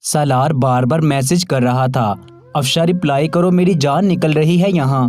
सालार बार बार message कर रहा था। अफशा रिप्लाई करो, मेरी जान निकल रही है यहाँ,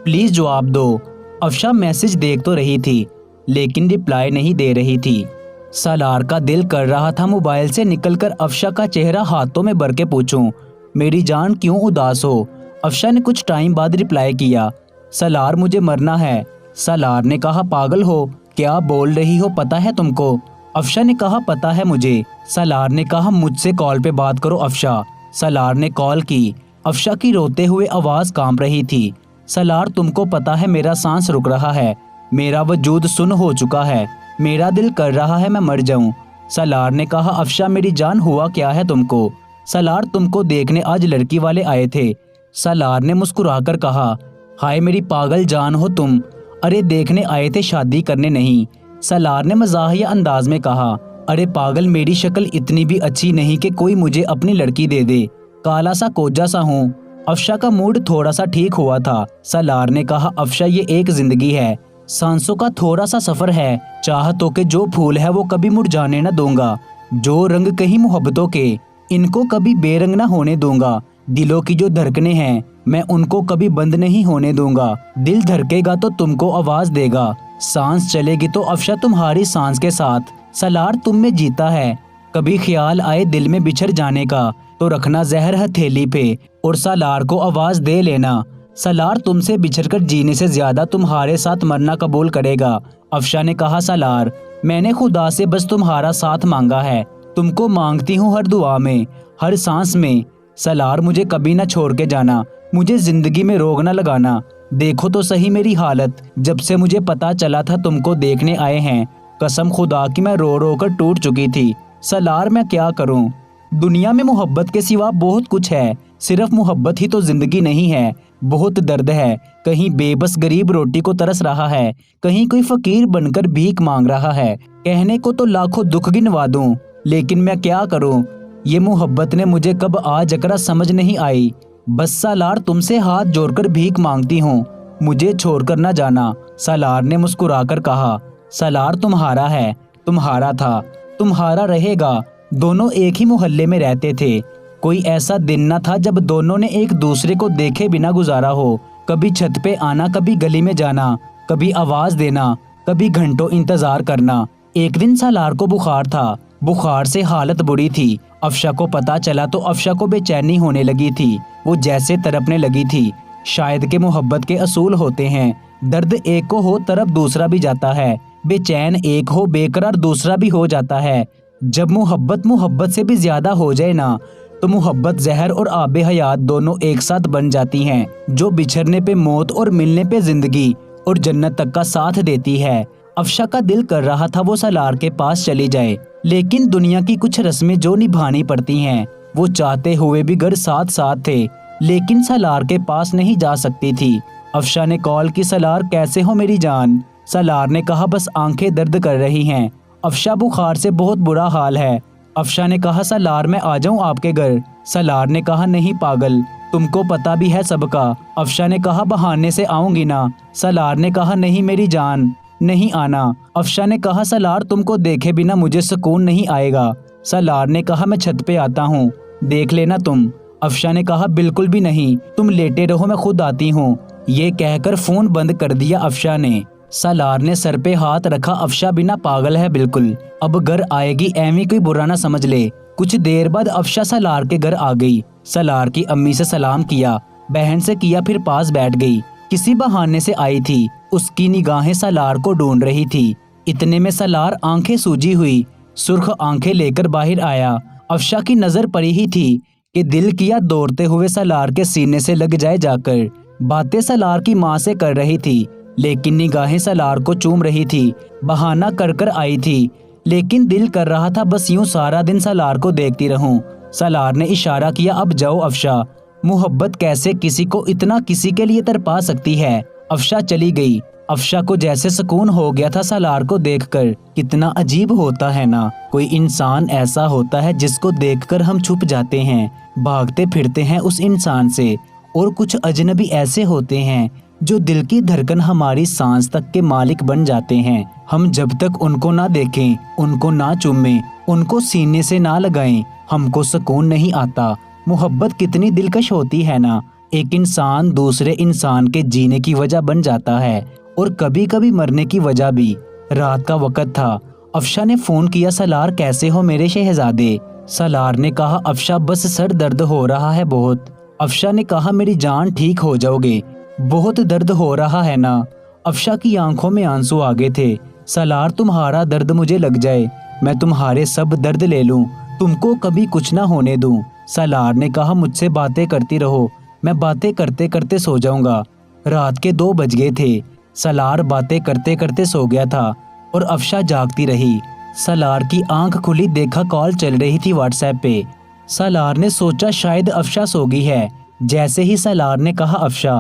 प्लीज जवाब दो। अफशा मैसेज देख तो रही थी लेकिन रिप्लाई नहीं दे रही थी। सालार का दिल कर रहा था मोबाइल से निकलकर अफशा का चेहरा हाथों में भर के पूछूं, मेरी जान क्यों उदास हो। अफशा ने कुछ टाइम बाद रिप्लाई किया, सालार मुझे मरना है। सालार ने कहा, पागल हो क्या बोल रही हो, पता है तुमको। अफशा ने कहा, पता है मुझे। सालार ने कहा, मुझसे कॉल पे बात करो अफशा। सालार ने कॉल की। अफशा की रोते हुए आवाज कांप रही थी। सालार तुमको पता है मेरा सांस रुक रहा है, मेरा वजूद सुन्न हो चुका है, मेरा दिल कर रहा है मैं मर जाऊं। सालार ने कहा, अफशा मेरी जान हुआ क्या है तुमको। सालार तुमको देखने आज लड़की वाले आए थे। सालार ने मुस्कुराकर कहा, हाय मेरी पागल जान हो तुम, अरे देखने आए थे शादी करने नहीं। सालार ने मजाहिया अंदाज में कहा, अरे पागल मेरी शक्ल इतनी भी अच्छी नहीं कि कोई मुझे अपनी लड़की दे दे, काला सा कोजा सा हूँ। अफशा का मूड थोड़ा सा ठीक हुआ था। सालार ने कहा, अफशा ये एक जिंदगी है, सांसों का थोड़ा सा सफर है, चाहतों के जो फूल है वो कभी मुरझाने न दूंगा, जो रंग कहीं मोहब्बतों के इनको कभी बेरंग न होने दूंगा, दिलों की जो धड़कने हैं मैं उनको कभी बंद नहीं होने दूंगा, दिल धड़केगा तो तुमको आवाज देगा, सांस चलेगी तो अफशा तुम्हारी सांस के साथ। सालार तुम में जीता है, कभी ख्याल आए दिल में बिछड़ जाने का तो रखना जहर हथेली पे और सालार को आवाज दे लेना। सालार तुमसे बिछड़कर जीने से ज्यादा तुम्हारे साथ मरना कबूल करेगा। अफशा ने कहा, सालार मैंने खुदा से बस तुम्हारा साथ मांगा है, तुमको मांगती हूँ हर दुआ में, हर सांस में। सालार मुझे कभी ना छोड़ के जाना, मुझे जिंदगी में रोग ना लगाना, देखो तो सही मेरी हालत, जब से मुझे पता चला था तुमको देखने आए हैं, कसम खुदा की मैं रो रो कर टूट चुकी थी। सालार मैं क्या करूं, दुनिया में मोहब्बत के सिवा बहुत कुछ है, सिर्फ मोहब्बत ही तो जिंदगी नहीं है। बहुत दर्द है, कहीं बेबस गरीब रोटी को तरस रहा है, कहीं कोई फकीर बनकर भीख मांग रहा है, कहने को तो लाखों दुख गिनवा दूं, लेकिन मैं क्या करूं, ये मोहब्बत ने मुझे कब आज अकरा समझ नहीं आई। बस सालार तुमसे हाथ जोड़कर भीख मांगती हूँ, मुझे छोड़कर न जाना। सालार ने मुस्कुराकर कहा, सालार तुम्हारा है, तुम्हारा था, तुम्हारा रहेगा। दोनों एक ही मोहल्ले में रहते थे, कोई ऐसा दिन न था जब दोनों ने एक दूसरे को देखे बिना गुजारा हो। कभी छत पे आना, कभी गली में जाना, कभी आवाज देना, कभी घंटों इंतजार करना। एक दिन सालार को बुखार था, बुखार से हालत बुरी थी। अफशा को पता चला तो अफशा को बेचैनी होने लगी थी, वो जैसे तड़पने लगी थी। शायद के मोहब्बत के असूल होते हैं, दर्द एक को हो तरफ दूसरा भी जाता है, बेचैन एक हो बेकरार दूसरा भी हो जाता है। जब मोहब्बत मोहब्बत से भी ज्यादा हो जाए ना तो मोहब्बत जहर और आबे हयात दोनों एक साथ बन जाती हैं, जो बिछड़ने पे मौत और मिलने पे जिंदगी और जन्नत तक का साथ देती है। अफशा का दिल कर रहा था वो सालार के पास चली जाए, लेकिन दुनिया की कुछ रस्में जो निभानी पड़ती हैं, वो चाहते हुए भी घर साथ साथ थे, लेकिन सालार के पास नहीं जा सकती थी। अफशा ने कॉल की, सालार कैसे हो मेरी जान। सालार ने कहा, बस आंखें दर्द कर रही हैं, अफशा बुखार से बहुत बुरा हाल है। अफशा ने कहा, सालार मैं आ जाऊं आपके घर। सालार ने कहा, नहीं पागल, तुमको पता भी है सबका। अफशा ने कहा, बहाने से आऊंगी ना। सालार ने कहा, नहीं मेरी जान, नहीं आना। अफशा ने कहा, सालार तुमको देखे बिना मुझे सुकून नहीं आएगा। सालार ने कहा, मैं छत पे आता हूँ, देख लेना तुम। अफशा ने कहा, बिल्कुल भी नहीं, तुम लेटे रहो, मैं खुद आती हूँ। ये कहकर फोन बंद कर दिया अफशा ने। सालार ने सर पे हाथ रखा, अफशा बिना पागल है बिल्कुल, अब घर आएगी एवी कोई बुरा ना समझ ले। कुछ देर बाद अफशा सालार के घर आ गई। सालार की अम्मी से सलाम किया, बहन से किया, फिर पास बैठ गई। किसी बहाने से आई थी, उसकी निगाहें सालार को ढूंढ रही थी। इतने में सालार आंखें सूजी हुई सुर्ख आंखें लेकर बाहर आया। अफशा की नजर पड़ी ही थी कि दिल किया दौड़ते हुए सालार के सीने से लग जाए जाकर। बातें सालार की माँ से कर रही थी, लेकिन निगाहें सालार को चूम रही थी। बहाना कर कर आई थी, लेकिन दिल कर रहा था बस यूं सारा दिन सालार को देखती रहूं। सालार ने इशारा किया, अब जाओ अफशा, मोहब्बत कैसे किसी को इतना किसी के लिए तरपा सकती है। अफशा चली गई। अफशा को जैसे सुकून हो गया था सालार को देखकर। कितना अजीब होता है ना, कोई इंसान ऐसा होता है जिसको देखकर हम छुप जाते हैं, भागते फिरते हैं उस इंसान से। और कुछ अजनबी ऐसे होते हैं जो दिल की धड़कन हमारी सांस तक के मालिक बन जाते हैं। हम जब तक उनको ना देखें, उनको ना चूमें, उनको सीने से ना लगाएं, हमको सुकून नहीं आता। मोहब्बत कितनी दिलकश होती है ना। एक इंसान दूसरे इंसान के जीने की वजह बन जाता है और कभी कभी मरने की वजह भी। रात का वक्त था। अफशा ने फोन किया, सलार कैसे हो मेरे शहजादे। सलार ने कहा, अफशा बस सर दर्द हो रहा है बहुत। अफशा ने कहा, मेरी जान ठीक हो जाओगे, बहुत दर्द हो रहा है ना। अफशा की आंखों में आंसू आ गए थे। सलार तुम्हारा दर्द मुझे लग जाए, मैं तुम्हारे सब दर्द ले लूं, तुमको कभी कुछ ना होने दूं। सलार ने कहा, मुझसे बातें करती रहो, मैं बातें करते करते सो जाऊंगा। रात के 2 बज गए थे। सलार बातें करते करते सो गया था और अफशा जागती रही। सलार की आंख खुली, देखा कॉल चल रही थी व्हाट्सएप पे। सलार ने सोचा शायद अफशा सो गई है। जैसे ही सलार ने कहा अफशा,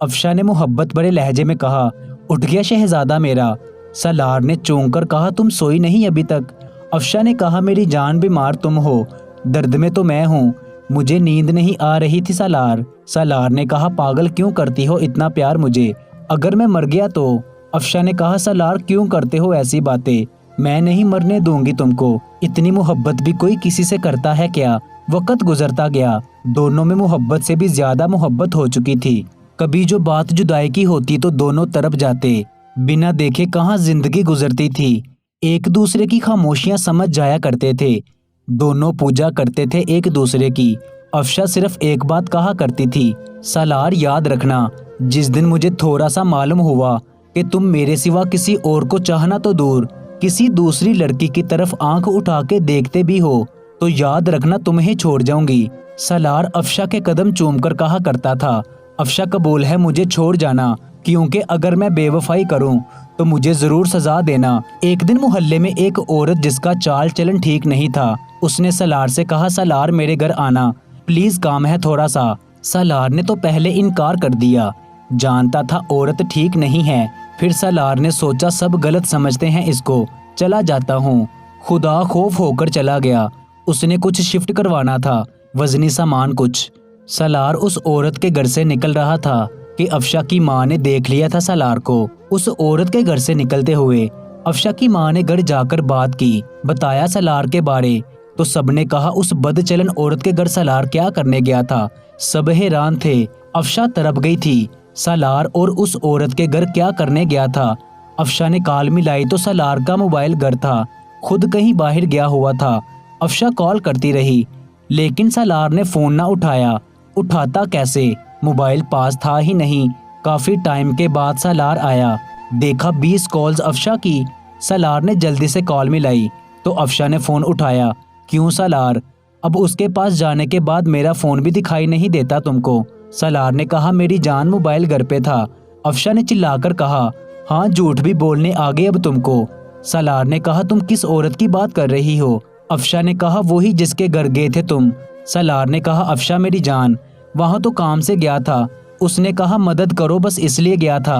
अफशा ने मोहब्बत भरे लहजे में कहा, उठ गया शहजादा मेरा। सलार ने चौंक कर कहा, तुम सोई नहीं अभी तक। अफशा ने कहा, मेरी जान बीमार तुम हो, दर्द में तो मैं हूँ, मुझे नींद नहीं आ रही थी सलार। सलार ने कहा, पागल क्यों करती हो इतना प्यार मुझे, अगर मैं मर गया तो। अफशा ने कहा, सलार क्यों करते हो ऐसी बातें, मैं नहीं मरने दूंगी तुमको, इतनी मोहब्बत भी कोई किसी से करता है क्या। वक्त गुजरता गया, दोनों में मोहब्बत से भी ज्यादा मोहब्बत हो चुकी थी। कभी जो बात जुदाई की होती तो दोनों तरफ जाते, बिना देखे कहाँ जिंदगी गुजरती थी। एक दूसरे की खामोशियां समझ जाया करते थे, दोनों पूजा करते थे एक दूसरे की। अफशा सिर्फ एक बात कहा करती थी, सलार याद रखना, जिस दिन मुझे थोड़ा सा मालूम हुआ कि तुम मेरे सिवा किसी और को चाहना तो दूर, किसी दूसरी लड़की की तरफ आंख उठा के देखते भी हो, तो याद रखना तुम्हें छोड़ जाऊंगी। सलार अफशा के कदम चूमकर कहा करता था, अफशा कबूल है मुझे छोड़ जाना, क्योंकि अगर मैं बेवफाई करूं तो मुझे जरूर सजा देना। एक दिन मोहल्ले में एक औरत जिसका चाल चलन ठीक नहीं था, उसने सलार से कहा, सलार मेरे घर आना प्लीज, काम है थोड़ा सा। सलार ने तो पहले इनकार कर दिया, जानता था औरत ठीक नहीं है। फिर सलार ने सोचा सब गलत समझते हैं इसको, चला जाता हूँ। खुदा खौफ होकर चला गया। उसने कुछ शिफ्ट करवाना था, वजनी सामान कुछ। सलार उस औरत के घर से निकल रहा था कि अफशा की माँ ने देख लिया था सलार को उस औरत के घर से निकलते हुए। अफशा की माँ ने घर जाकर बात की, बताया सलार के बारे, तो सबने कहा उस बदचलन औरत के घर सलार क्या करने गया था। सब हैरान थे। अफशा तड़प गई थी, सलार और उस औरत के घर क्या करने गया था। अफशा ने कॉल मिलाई तो सलार का मोबाइल घर था, खुद कहीं बाहर गया हुआ था। अफशा कॉल करती रही, लेकिन सलार ने फोन ना उठाया। उठाता कैसे, मोबाइल पास था ही नहीं। काफी टाइम के बाद सलार आया, देखा 20 कॉल्स अफशा की। सलार ने जल्दी से कॉल मिलाई तो अफशा ने फोन उठाया, क्यों सलार, अब उसके पास जाने के बाद मेरा फोन भी दिखाई नहीं देता तुमको। सलार ने कहा, मेरी जान मोबाइल घर पे था। अफशा ने चिल्लाकर कहा, हाँ झूठ भी बोलने आ गए अब तुमको। सलार ने कहा, तुम किस औरत की बात कर रही हो। अफशा ने कहा, वही जिसके घर गए थे तुम। सलार ने कहा, अफशा मेरी जान, वहां तो काम से गया था, उसने कहा मदद करो बस इसलिए गया था।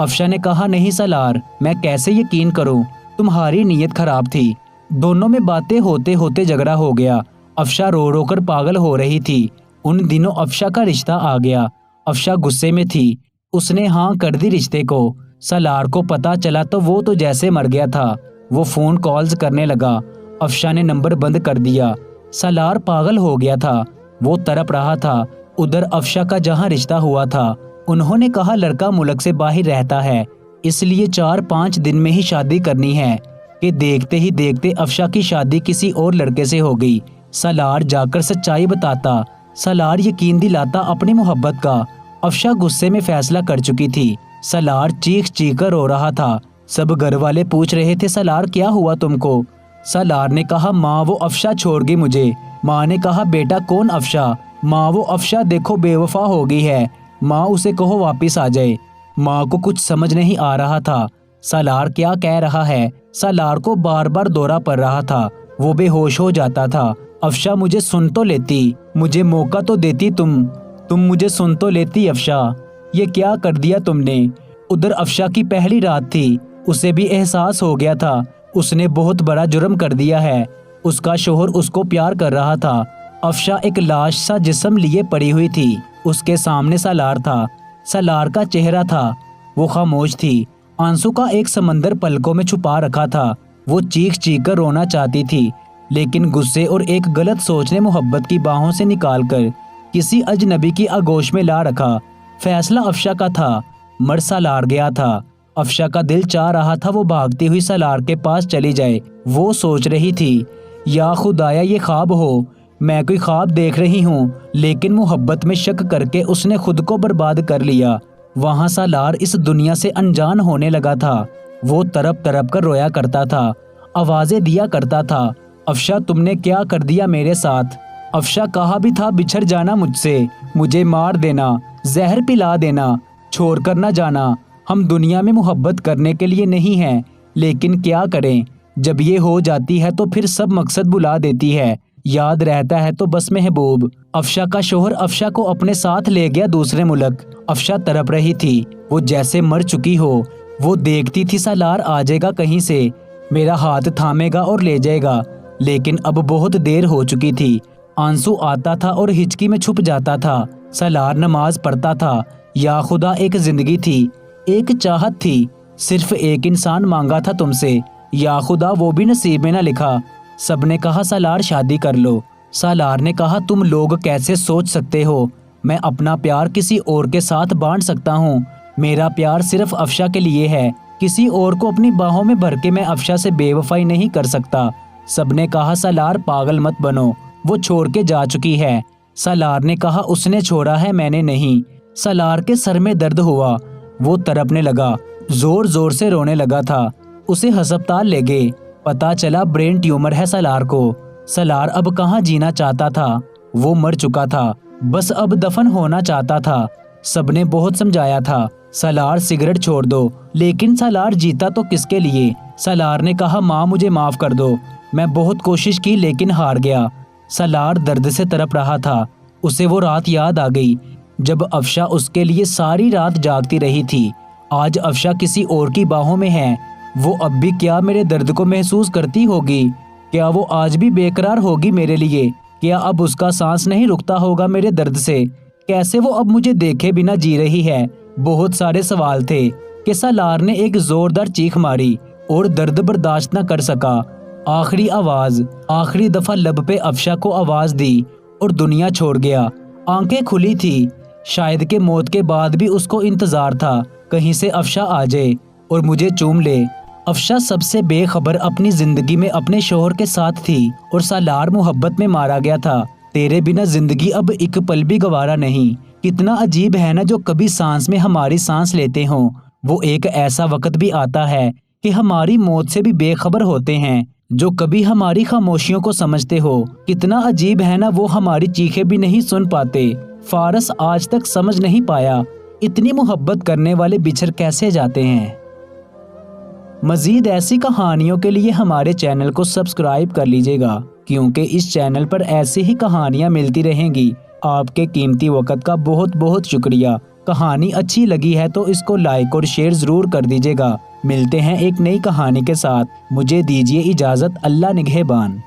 अफशा ने कहा, नहीं सलार, मैं कैसे यकीन करूं, तुम्हारी नीयत खराब थी। दोनों में बातें होते होते झगड़ा हो गया। अफशा रो रो कर पागल हो रही थी। उन दिनों अफशा का रिश्ता आ गया। अफशा गुस्से में थी, उसने हाँ कर दी रिश्ते को। सलार को पता चला तो वो तो जैसे मर गया था, वो फोन कॉल्स करने लगा। अफशा ने नंबर बंद कर दिया। सलार पागल हो गया था, वो तड़प रहा था। उधर अफशा का जहाँ रिश्ता हुआ था, उन्होंने कहा लड़का मुल्क से बाहर रहता है, इसलिए 4-5 दिन में ही शादी करनी है। कि देखते ही देखते अफशा की शादी किसी और लड़के से हो गई। सलार जाकर सच्चाई बताता, सलार यकीन दिलाता अपनी मोहब्बत का। अफशा गुस्से में फैसला कर चुकी थी। सलार चीख चीख कर रो रहा था। सब घर वाले पूछ रहे थे, सलार क्या हुआ तुमको। सलार ने कहा, माँ वो अफशा छोड़ गई मुझे। माँ ने कहा, बेटा कौन अफशा। माँ वो अफशा देखो बेवफा हो गई है, माँ उसे कहो वापिस आ जाए। माँ को कुछ समझ नहीं आ रहा था सलार क्या कह रहा है। सलार को बार बार दौरा पड़ रहा था, वो बेहोश हो जाता था। अफशा मुझे सुन तो लेती, मुझे मौका तो देती, तुम मुझे सुन तो लेती अफशा, ये क्या कर दिया तुमने। उधर अफशा की पहली रात थी, उसे भी एहसास हो गया था उसने बहुत बड़ा जुर्म कर दिया है। उसका शोहर उसको प्यार कर रहा था। अफशा एक लाश सा जिस्म लिए पड़ी हुई थी, उसके सामने सलार था। सलार का चेहरा था, वो खामोश थी, आंसू का एक समंदर पलकों में छुपा रखा था। वो चीख चीख कर रोना चाहती थी, लेकिन गुस्से और एक गलत सोच ने मोहब्बत की बाहों से निकालकर किसी अजनबी की आगोश में ला रखा। फैसला अफशा का था, मर सालार गया था। अफशा का दिल चाह रहा था वो भागती हुई सालार के पास चली जाए। वो सोच रही थी, या खुदाया ये ख्वाब हो, मैं कोई ख्वाब देख रही हूँ। लेकिन मोहब्बत में शक करके उसने खुद को बर्बाद कर लिया। वहाँ सालार इस दुनिया से अनजान होने लगा था। वो तरप तरप कर रोया करता था, आवाजें दिया करता था, अफशा तुमने क्या कर दिया मेरे साथ। अफशा कहा भी था बिछड़ जाना मुझसे, मुझे मार देना, जहर पिला देना, छोड़ कर न जाना। हम दुनिया में मोहब्बत करने के लिए नहीं हैं, लेकिन क्या करें, जब ये हो जाती है तो फिर सब मकसद बुला देती है। याद रहता है तो बस महबूब। अफशा का शोहर अफशा को अपने साथ ले गया दूसरे मुल्क। अफशा तड़प रही थी, वो जैसे मर चुकी हो। वो देखती थी सालार आ जाएगा कहीं से, मेरा हाथ थामेगा और ले जाएगा। लेकिन अब बहुत देर हो चुकी थी। आंसू आता था और हिचकी में छुप जाता था। सालार नमाज पढ़ता था। या खुदा, एक जिंदगी थी, एक चाहत थी, सिर्फ एक इंसान मांगा था तुमसे। या खुदा, वो भी नसीब में न लिखा। सबने कहा सालार शादी कर लो। सालार ने कहा तुम लोग कैसे सोच सकते हो, मैं अपना प्यार किसी और के साथ बांट सकता हूँ। मेरा प्यार सिर्फ अफशा के लिए है, किसी और को अपनी बाहों में भर के मैं अफशा से बेवफाई नहीं कर सकता। सबने कहा सालार पागल मत बनो, वो छोड़ के जा चुकी है। सालार ने कहा उसने छोड़ा है, मैंने नहीं। सालार के सर में दर्द हुआ, वो तड़पने लगा, जोर जोर से रोने लगा था। उसे अस्पताल ले गए, पता चला ब्रेन ट्यूमर है सालार को। सालार अब कहाँ जीना चाहता था, वो मर चुका था, बस अब दफन होना चाहता था। सबने बहुत समझाया था, सालार सिगरेट छोड़ दो, लेकिन सालार जीता तो किसके लिए। सालार ने कहा माँ मुझे माफ कर दो, मैं बहुत कोशिश की लेकिन हार गया। सालार दर्द से तड़प रहा था। उसे वो रात याद आ गई जब अफशा उसके लिए सारी रात जागती रही थी। आज अफशा किसी और की बाहों में है। वो अब भी क्या मेरे दर्द को महसूस करती होगी? क्या वो आज भी बेकरार होगी मेरे लिए? क्या अब उसका सांस नहीं रुकता होगा मेरे दर्द से? कैसे वो अब मुझे देखे बिना जी रही है? बहुत सारे सवाल थे कि सालार ने एक जोरदार चीख मारी और दर्द बर्दाश्त न कर सका। आखिरी आवाज, आखिरी दफा लब पे अफशा को आवाज दी और दुनिया छोड़ गया। आंखें खुली थी, शायद के मौत के बाद भी उसको इंतजार था कहीं से अफशा आ जाए और मुझे चूम ले। अफशा सबसे बेखबर अपनी जिंदगी में अपने शोहर के साथ थी और सालार मोहब्बत में मारा गया था। तेरे बिना जिंदगी अब एक पल भी गवारा नहीं। कितना अजीब है ना, जो कभी सांस में हमारी सांस लेते हों, वो एक ऐसा वक्त भी आता है कि हमारी मौत से भी बेखबर होते हैं। जो कभी हमारी खामोशियों को समझते हो, कितना अजीब है ना, वो हमारी चीखें भी नहीं सुन पाते। फारस आज तक समझ नहीं पाया इतनी मोहब्बत करने वाले बिछड़ कैसे जाते हैं। मजीद ऐसी कहानियों के लिए हमारे चैनल को सब्सक्राइब कर लीजिएगा, क्योंकि इस चैनल पर ऐसी ही कहानियां मिलती रहेंगी। आपके कीमती वक्त का बहुत बहुत शुक्रिया। कहानी अच्छी लगी है तो इसको लाइक और शेयर जरूर कर दीजिएगा। मिलते हैं एक नई कहानी के साथ। मुझे दीजिए इजाज़त। अल्लाह निगहबान।